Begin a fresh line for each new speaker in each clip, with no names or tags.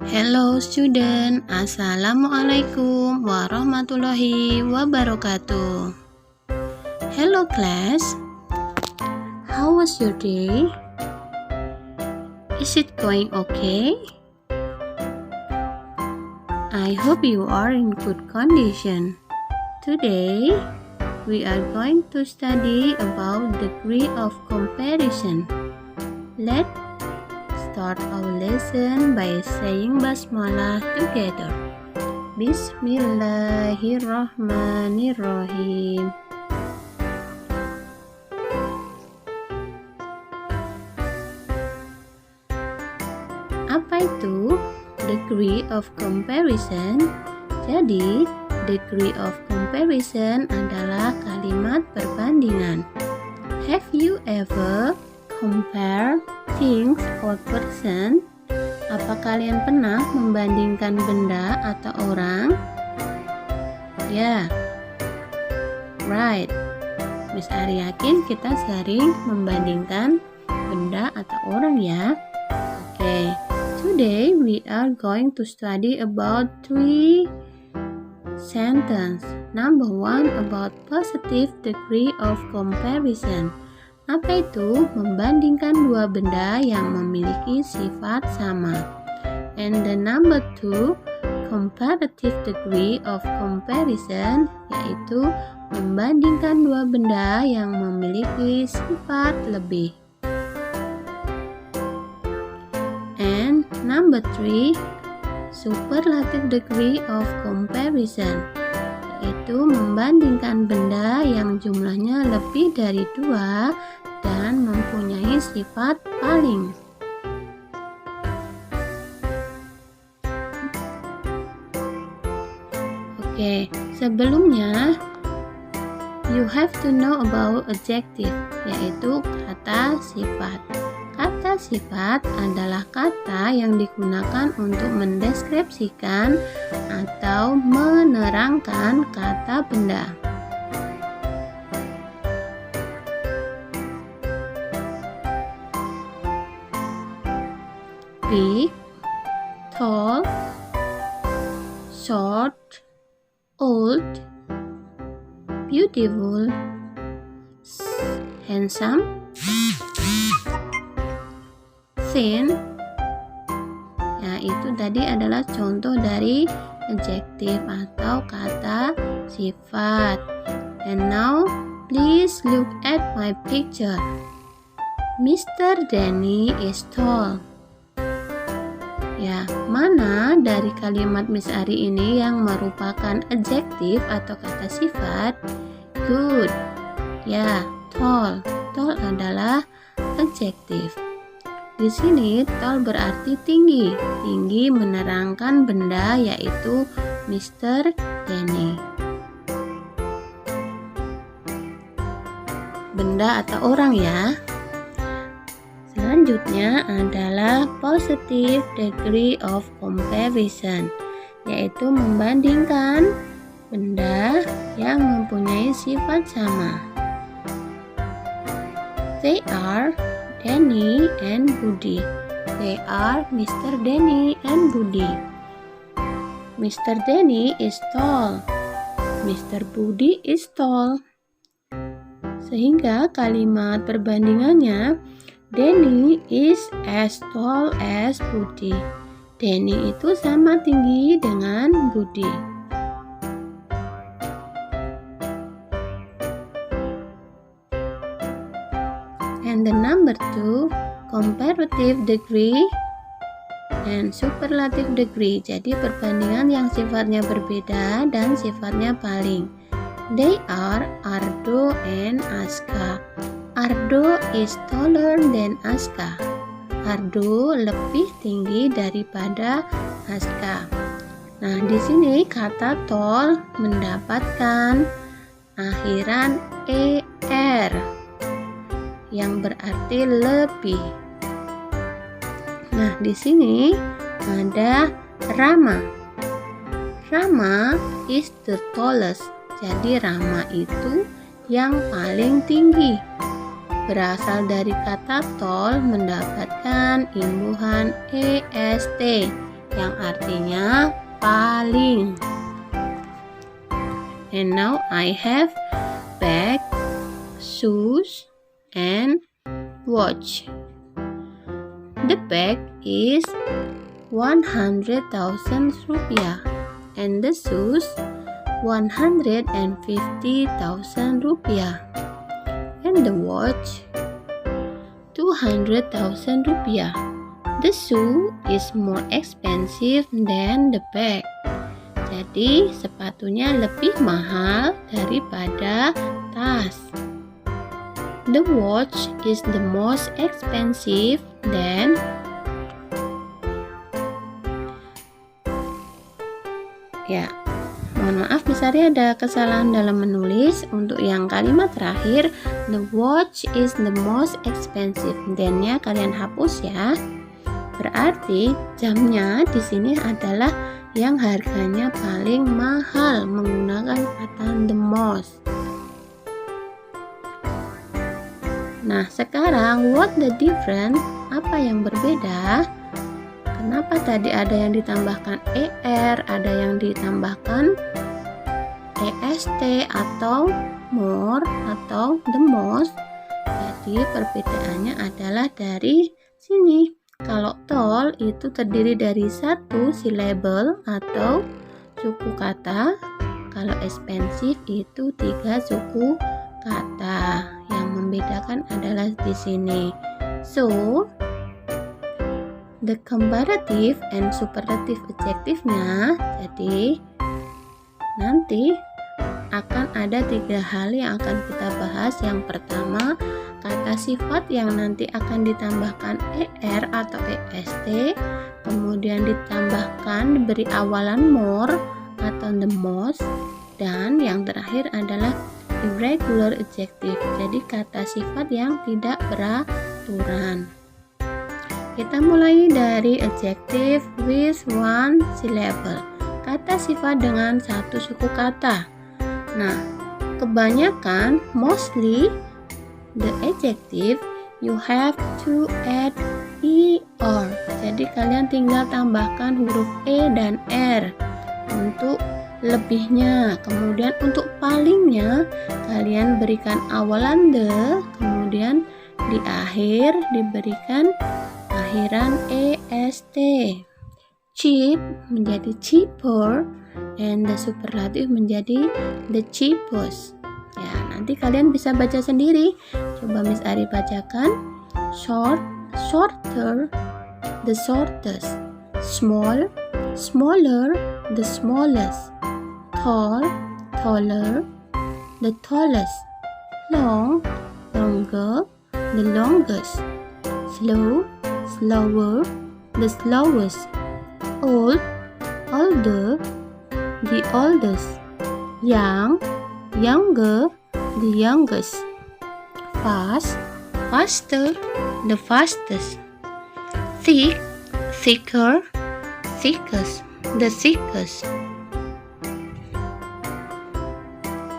Hello student, Assalamualaikum warahmatullahi wabarakatuh. Hello class, how was your day? Is it going okay? I hope you are in good condition. Today, we are going to study about degree of comparison. Let's start our lesson by saying basmalah together. Bismillahirrahmanirrahim. Apa itu degree of comparison? Jadi, degree of comparison adalah kalimat perbandingan. Have you ever compare things or person? Apa kalian pernah membandingkan benda atau orang? Ya, right. Miss Ari yakin kita sering membandingkan benda atau orang ya. Oke, today we are going to study about 3 sentence. Number 1 about positive degree of comparison. Apa itu? Membandingkan dua benda yang memiliki sifat sama. And the number 2, comparative degree of comparison, yaitu membandingkan dua benda yang memiliki sifat lebih. And number 3, superlative degree of comparison, yaitu membandingkan benda yang jumlahnya lebih dari 2 dan mempunyai sifat paling. Oke, sebelumnya you have to know about adjective, yaitu kata sifat. Kata sifat adalah kata yang digunakan untuk mendeskripsikan atau menerangkan kata benda. Big, tall, short, old, beautiful, handsome, thin. Ya, itu tadi adalah contoh dari adjective atau kata sifat. And now, please look at my picture. Mr. Danny is tall. Ya, mana dari kalimat Miss Ari ini yang merupakan adjektif atau kata sifat? Good. Ya, tall. Tall adalah adjektif. Di sini tall berarti tinggi. Tinggi menerangkan benda yaitu Mr. Danny. Benda atau orang ya. Selanjutnya adalah positive degree of comparison, yaitu membandingkan benda yang mempunyai sifat sama. They are Danny and Budi. They are Mr. Danny and Budi. Mr. Danny is tall. Mr. Budi is tall. Sehingga kalimat perbandingannya, Danny is as tall as Budi. Danny itu sama tinggi dengan Budi. And the number 2, comparative degree and superlative degree. Jadi perbandingan yang sifatnya berbeda dan sifatnya paling. They are Ardo and Aska. Ardo is taller than Aska. Ardo lebih tinggi daripada Aska. Nah, di sini kata tall mendapatkan akhiran er yang berarti lebih. Nah, di sini ada Rama. Rama is the tallest. Jadi Rama itu yang paling tinggi. Berasal dari kata tall mendapatkan imbuhan est yang artinya paling. And now I have bag, shoes, and watch. The bag is 100,000 rupiah and the shoes 150,000 rupiah and the watch 200,000 rupiah. The shoe is more expensive than the bag. Jadi sepatunya lebih mahal daripada tas. The watch is the most expensive than mohon maaf Miss Ari ada kesalahan dalam menulis. Untuk yang kalimat terakhir, the watch is the most expensive, then-nya kalian hapus ya. Berarti jamnya di sini adalah yang harganya paling mahal menggunakan kata the most. Nah, sekarang what the difference? Apa yang berbeda? Kenapa tadi ada yang ditambahkan ER, ada yang ditambahkan EST atau more atau the most? Jadi perbedaannya adalah dari sini. Kalau tall itu terdiri dari satu syllable atau suku kata. Kalau expensive itu 3 suku kata. Yang membedakan adalah di sini. So, the comparative and superlative adjective-nya, jadi nanti akan ada 3 hal yang akan kita bahas. Yang pertama, kata sifat yang nanti akan ditambahkan ER atau EST, kemudian ditambahkan diberi awalan more atau the most, dan yang terakhir adalah irregular adjective, jadi kata sifat yang tidak beraturan. Kita mulai dari adjective with one syllable, kata sifat dengan satu suku kata. Nah, kebanyakan, mostly, the adjective you have to add ER. Jadi kalian tinggal tambahkan huruf E dan R untuk lebihnya. Kemudian untuk palingnya kalian berikan awalan the, kemudian di akhir diberikan akhiran EST. Cheap menjadi cheaper and the superlative menjadi the cheapest. Ya, nanti kalian bisa baca sendiri. Coba Miss Ari bacakan. Short, shorter, the shortest. Small, smaller, the smallest. Tall, taller, the tallest. Long, longer, the longest. Slow, slower, the slowest. Old, older, the oldest. Young, younger, the youngest. Fast, faster, the fastest. Thick, thicker, thickest, the thickest.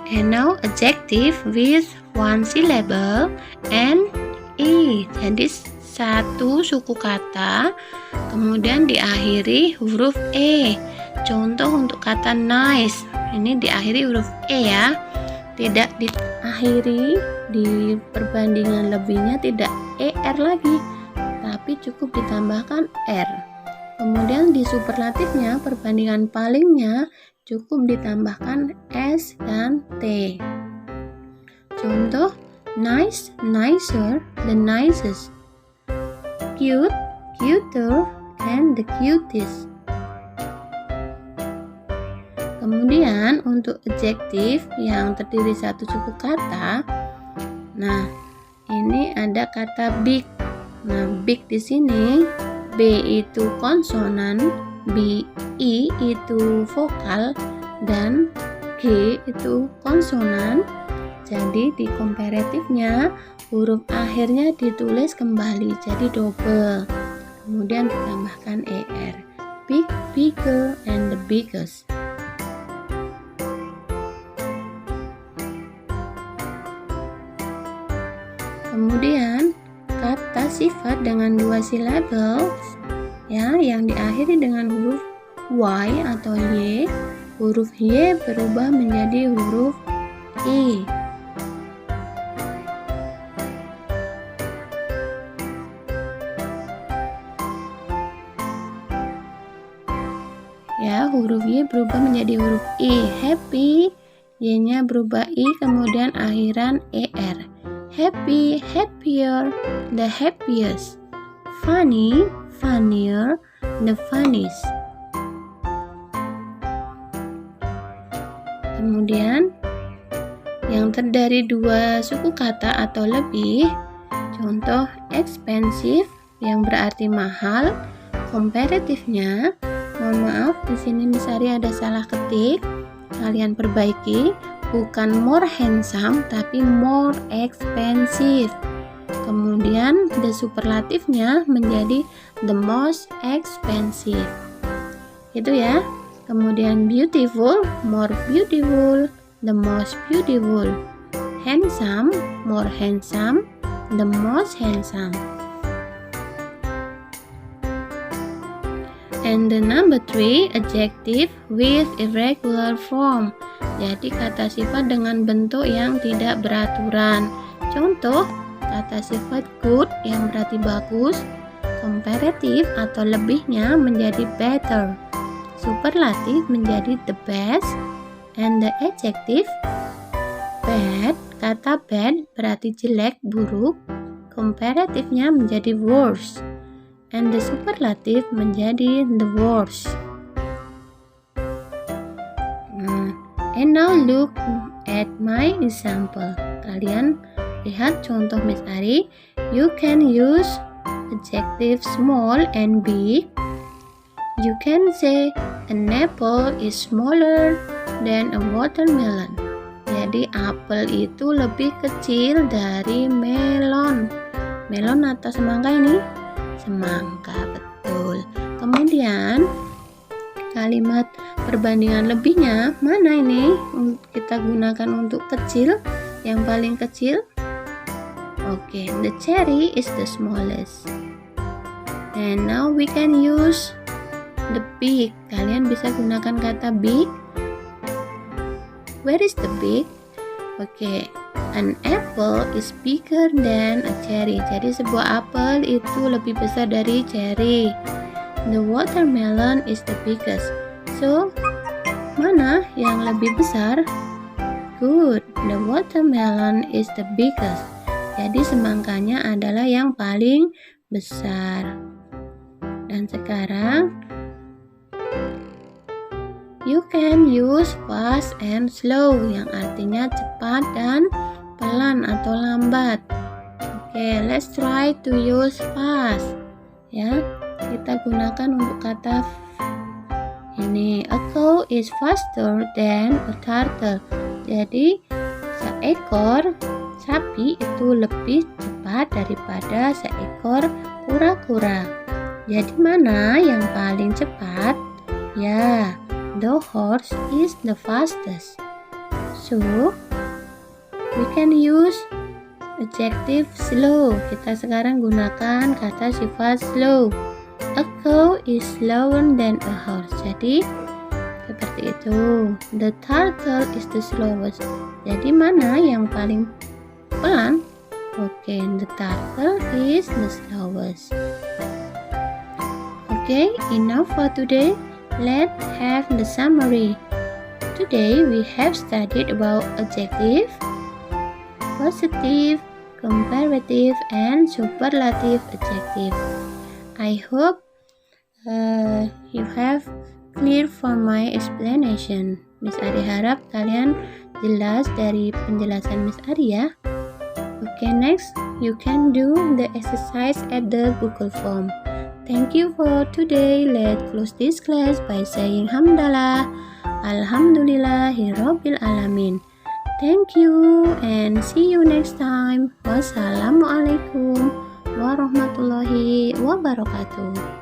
And now adjective with one syllable and E. Jadi satu suku kata kemudian diakhiri huruf E. Contoh untuk kata nice, ini diakhiri huruf E ya, tidak diakhiri di perbandingan lebihnya, tidak ER lagi, tapi cukup ditambahkan R. Kemudian di superlatifnya, perbandingan palingnya cukup ditambahkan S dan T. Contoh, nice, nicer, the nicest. Cute, cuter, and the cutest. Kemudian untuk adjektif yang terdiri satu suku kata, nah ini ada kata big. Nah, big di sini B itu konsonan, I itu vokal, dan G itu konsonan. Jadi di komparatifnya huruf akhirnya ditulis kembali jadi double, kemudian ditambahkan ER. Big, bigger, and the biggest. Kemudian kata sifat dengan 2 syllable ya, yang diakhiri dengan huruf Y atau Y. Huruf Y berubah menjadi huruf I. Ya, huruf Y berubah menjadi huruf I. Happy, Y-nya berubah I, kemudian akhiran ER. Happy, happier, the happiest. Funny, funnier, the funniest. Kemudian yang terdiri dua suku kata atau lebih, contoh expensive yang berarti mahal, comparative-nya, mohon maaf di sini Miss Ari ada salah ketik, kalian perbaiki, bukan more handsome tapi more expensive. Kemudian the superlatifnya menjadi the most expensive. Itu ya. Kemudian beautiful, more beautiful, the most beautiful. Handsome, more handsome, the most handsome. And the number 3, adjective with irregular form. Jadi kata sifat dengan bentuk yang tidak beraturan. Contoh, kata sifat good yang berarti bagus, comparative atau lebihnya menjadi better, superlatif menjadi the best, and the adjective bad, kata bad berarti jelek, buruk, comparative-nya menjadi worse, and the superlative menjadi the worst. And now look at my example. Kalian lihat contoh Miss Ari. You can use adjective small and big. You can say an apple is smaller than a watermelon. Jadi apel itu lebih kecil dari melon. Melon atau semangka ini? Semangka, betul. Kemudian kalimat perbandingan lebihnya mana ini kita gunakan untuk kecil, yang paling kecil? Oke, the cherry is the smallest. And now we can use the big. Kalian bisa gunakan kata big. Where is the big? Oke, an apple is bigger than a cherry. Jadi sebuah apel itu lebih besar dari cherry. The watermelon is the biggest. So, mana yang lebih besar? Good, the watermelon is the biggest. Jadi semangkanya adalah yang paling besar. Dan sekarang you can use fast and slow yang artinya cepat dan pelan atau lambat. Oke, let's try to use fast. Ya, kita gunakan untuk kata ini. A cow is faster than a turtle. Jadi seekor sapi itu lebih cepat daripada seekor kura-kura. Jadi mana yang paling cepat? Ya, the horse is the fastest. So, we can use adjective slow. Kita sekarang gunakan kata sifat slow. A cow is slower than a horse. Jadi, seperti itu. The turtle is the slowest. Jadi, mana yang paling pelan? Oke, the turtle is the slowest. Okay, enough for today. Let's have the summary. Today we have studied about adjective, positive, comparative, and superlative adjective. I hope you have clear for my explanation. Miss Ari harap kalian jelas dari penjelasan Miss Ari ya. Okay, next you can do the exercise at the Google form. Thank you for today. Let's close this class by saying hamdalah. Alhamdulillahirabbil alamin. Thank you and see you next time. Wassalamualaikum warahmatullahi wabarakatuh.